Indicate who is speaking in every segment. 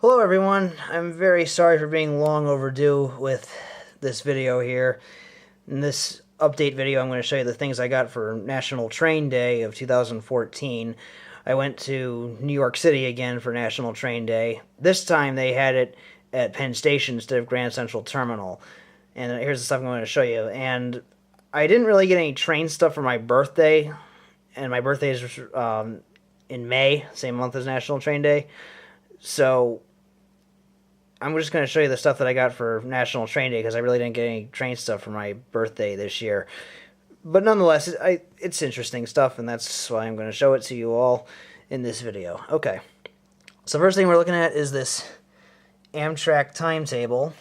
Speaker 1: Hello everyone, I'm very sorry for being long overdue with this video here. In this update video I'm going to show you the things I got for National Train Day of 2014. I went to New York City again for National Train Day. This time they had it at Penn Station instead of Grand Central Terminal. And here's the stuff I'm going to show you. And I didn't really get any train stuff for my birthday. And my birthday is in May, same month as National Train Day. So I'm just going to show you the stuff that I got for National Train Day because I really didn't get any train stuff for my birthday this year. But nonetheless, it's interesting stuff, and that's why I'm going to show it to you all in this video. Okay, so first thing we're looking at is this Amtrak timetable.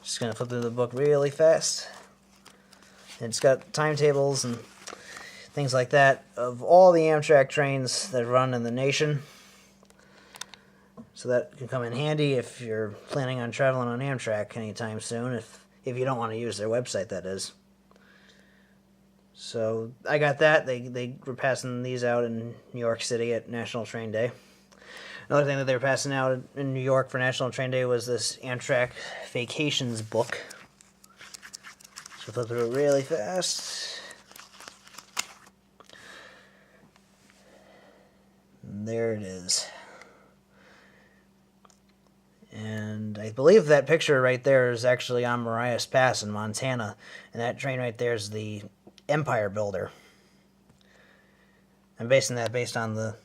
Speaker 1: Just going to flip through the book really fast. It's got timetables and things like that of all the Amtrak trains that run in the nation. So that can come in handy if you're planning on traveling on Amtrak anytime soon, if you don't want to use their website, that is. So I got that. They were passing these out in New York City at National Train Day. Another thing that they were passing out in New York for National Train Day was this Amtrak Vacations book. So flip through it really fast. And there it is. And I believe that picture right there is actually on Marias Pass in Montana. And that train right there is the Empire Builder. I'm basing that based on the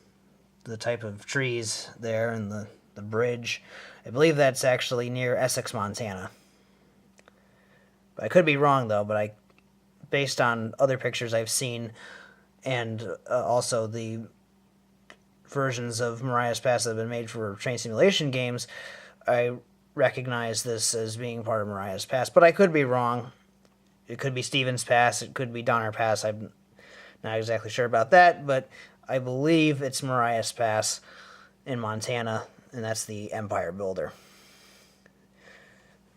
Speaker 1: type of trees there and the bridge. I believe that's actually near Essex, Montana. I could be wrong though, but based on other pictures I've seen and also the versions of Marias Pass that have been made for train simulation games, I recognize this as being part of Marias Pass, but I could be wrong. It could be Stevens Pass, it could be Donner Pass. I'm not exactly sure about that, but I believe it's Marias Pass in Montana, and that's the Empire Builder.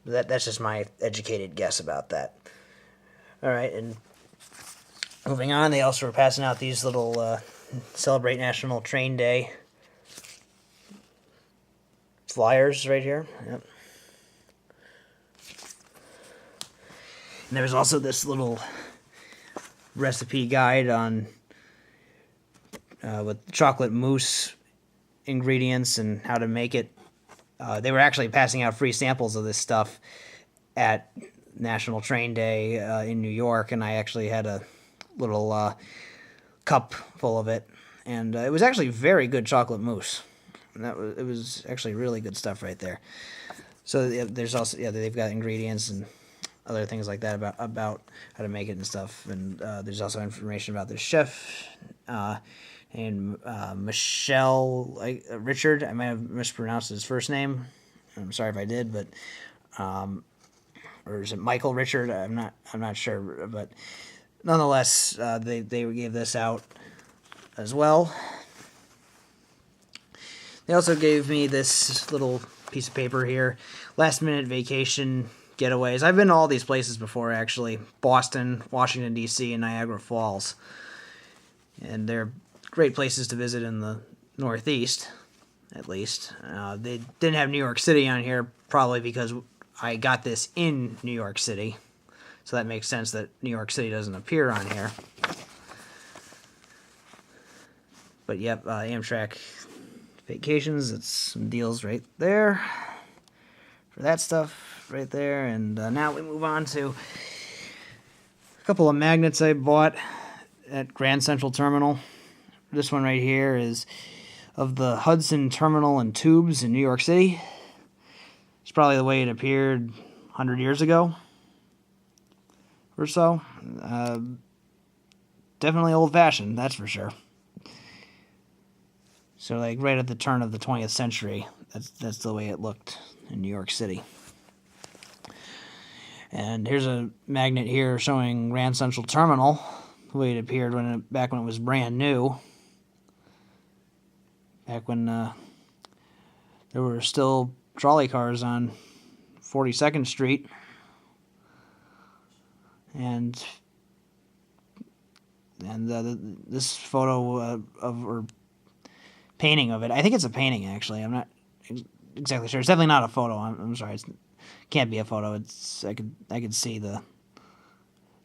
Speaker 1: That's just my educated guess about that. All right, and moving on, they also were passing out these little Celebrate National Train Day flyers right here. Yep. And there's also this little recipe guide on with chocolate mousse ingredients and how to make it. They were actually passing out free samples of this stuff at National Train Day in New York, and I actually had a little cup full of it, and it was actually very good chocolate mousse. And it was actually really good stuff right there. So there's also they've got ingredients and other things like that about how to make it and stuff. And there's also information about the chef and Michelle Richard. I might have mispronounced his first name. I'm sorry if I did, but or is it Michael Richard? I'm not sure, but nonetheless, they gave this out as well. They also gave me this little piece of paper here. Last minute vacation getaways. I've been to all these places before, actually. Boston, Washington, D.C., and Niagara Falls. And they're great places to visit in the Northeast, at least. They didn't have New York City on here, probably because I got this in New York City. So that makes sense that New York City doesn't appear on here. But yep, Amtrak Vacations, it's some deals right there for that stuff right there. And now we move on to a couple of magnets I bought at Grand Central Terminal. This one right here is of the Hudson Terminal and Tubes in New York City. It's probably the way it appeared 100 years ago or so. Definitely old-fashioned, that's for sure. So, like, right at the turn of the 20th century, that's the way it looked in New York City. And here's a magnet here showing Grand Central Terminal, the way it appeared back when it was brand new. Back when there were still trolley cars on 42nd Street. And this photo or painting of it. I think it's a painting, actually. I'm not exactly sure. It's definitely not a photo. I'm sorry. It can't be a photo. I could see the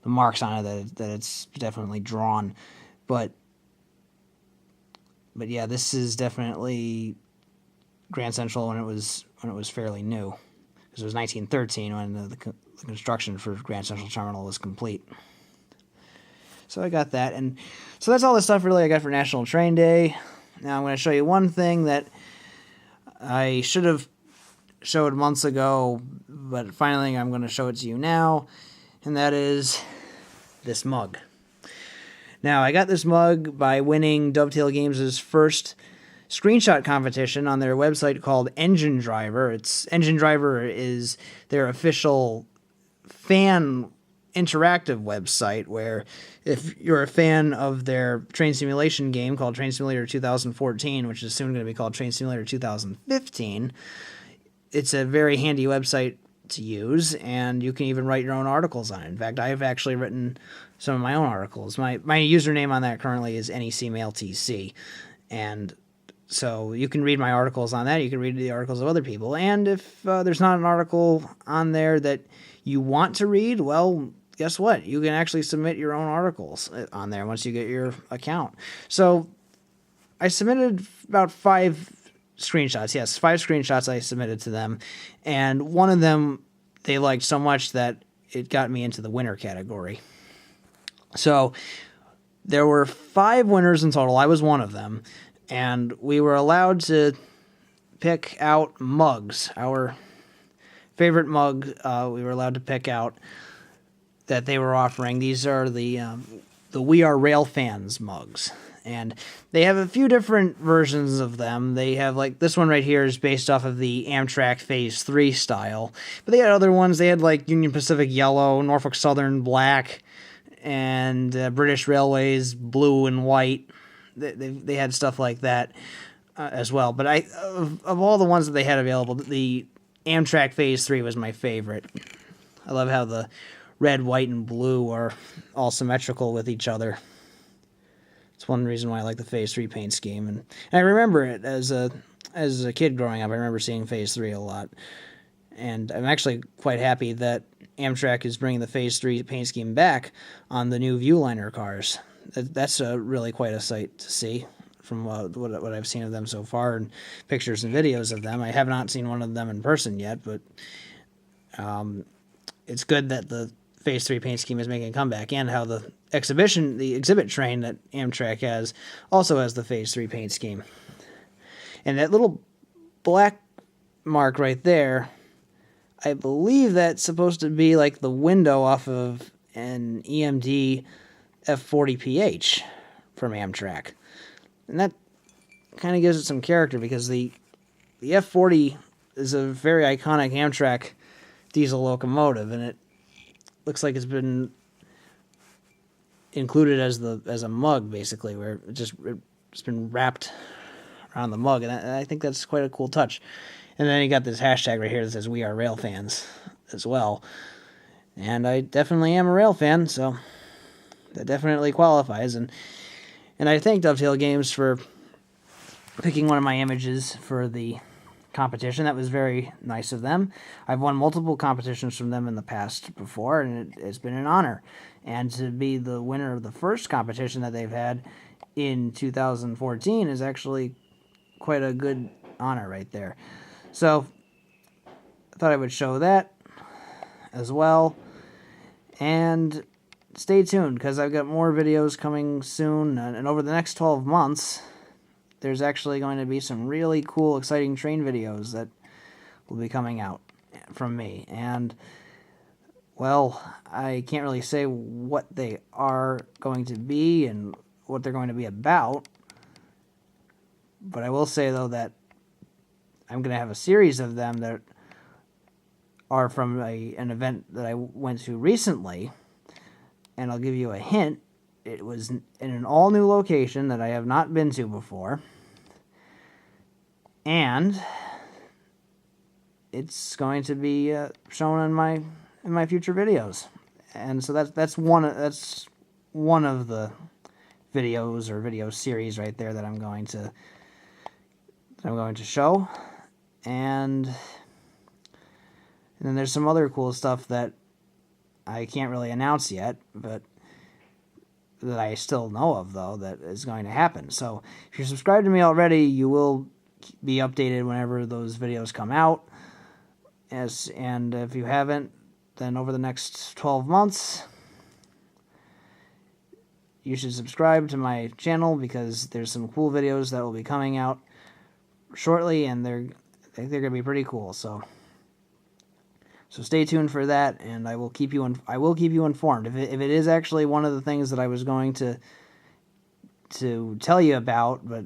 Speaker 1: marks on it that it's definitely drawn. But yeah, this is definitely Grand Central when it was fairly new, because it was 1913 when the construction for Grand Central Terminal was complete. So I got that, and so that's all the stuff really I got for National Train Day. Now I'm going to show you one thing that I should have showed months ago, but finally I'm going to show it to you now, and that is this mug. Now, I got this mug by winning Dovetail Games' first screenshot competition on their website called Engine Driver. Engine Driver is their official fan interactive website, where if you're a fan of their train simulation game called Train Simulator 2014, which is soon going to be called Train Simulator 2015, it's a very handy website to use, and you can even write your own articles on it. In fact, I've actually written some of my own articles. My username on that currently is NECMailTC, and so you can read my articles on that. You can read the articles of other people, and if there's not an article on there that you want to read, well, guess what? You can actually submit your own articles on there once you get your account. So I submitted about 5 screenshots. Yes, 5 screenshots I submitted to them, and one of them they liked so much that it got me into the winner category. So there were 5 winners in total. I was one of them, and we were allowed to pick out mugs. Our favorite mug we were allowed to pick out that they were offering. These are the We Are Railfans mugs. And they have a few different versions of them. They have, like, this one right here is based off of the Amtrak Phase 3 style. But they had other ones. They had, like, Union Pacific yellow, Norfolk Southern black, and British Railways blue and white. They had stuff like that as well. But of all the ones that they had available, the Amtrak Phase 3 was my favorite. I love how the red, white, and blue are all symmetrical with each other. It's one reason why I like the Phase 3 paint scheme. And I remember it as a kid growing up. I remember seeing Phase 3 a lot. And I'm actually quite happy that Amtrak is bringing the Phase 3 paint scheme back on the new Viewliner cars. That's really quite a sight to see from what I've seen of them so far, and pictures and videos of them. I have not seen one of them in person yet, but it's good that the Phase 3 paint scheme is making a comeback, and how the exhibit train that Amtrak has also has the Phase 3 paint scheme. And that little black mark right there, I believe that's supposed to be like the window off of an EMD F40PH from Amtrak. And that kind of gives it some character, because the F40 is a very iconic Amtrak diesel locomotive, and it looks like it's been included as a mug, basically, where it's been wrapped around the mug, and I think that's quite a cool touch. And then you got this hashtag right here that says "We Are Railfans" as well, and I definitely am a rail fan, so that definitely qualifies. And I thank Dovetail Games for picking one of my images for the competition. That was very nice of them. I've won multiple competitions from them in the past before, and it's been an honor. And to be the winner of the first competition that they've had in 2014 is actually quite a good honor right there. So I thought I would show that as well. And stay tuned, because I've got more videos coming soon, and over the next 12 months, there's actually going to be some really cool, exciting train videos that will be coming out from me. And, well, I can't really say what they are going to be and what they're going to be about, but I will say, though, that I'm going to have a series of them that are from an event that I went to recently, and I'll give you a hint. It was in an all-new location that I have not been to before, and it's going to be shown in my future videos. And so that's one of the videos or video series right there that I'm going to that I'm going to show. And then there's some other cool stuff that I can't really announce yet, but that I still know of, though, that is going to happen. So if you're subscribed to me already, you will be updated whenever those videos come out. And if you haven't, then over the next 12 months, you should subscribe to my channel, because there's some cool videos that will be coming out shortly, and I think they're going to be pretty cool. So stay tuned for that, and I will keep you informed. If it is actually one of the things that I was going to tell you about, but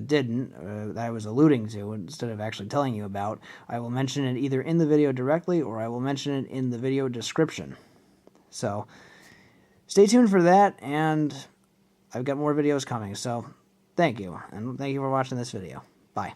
Speaker 1: didn't, that I was alluding to instead of actually telling you about, I will mention it either in the video directly, or I will mention it in the video description. So stay tuned for that, and I've got more videos coming. So thank you, and thank you for watching this video. Bye.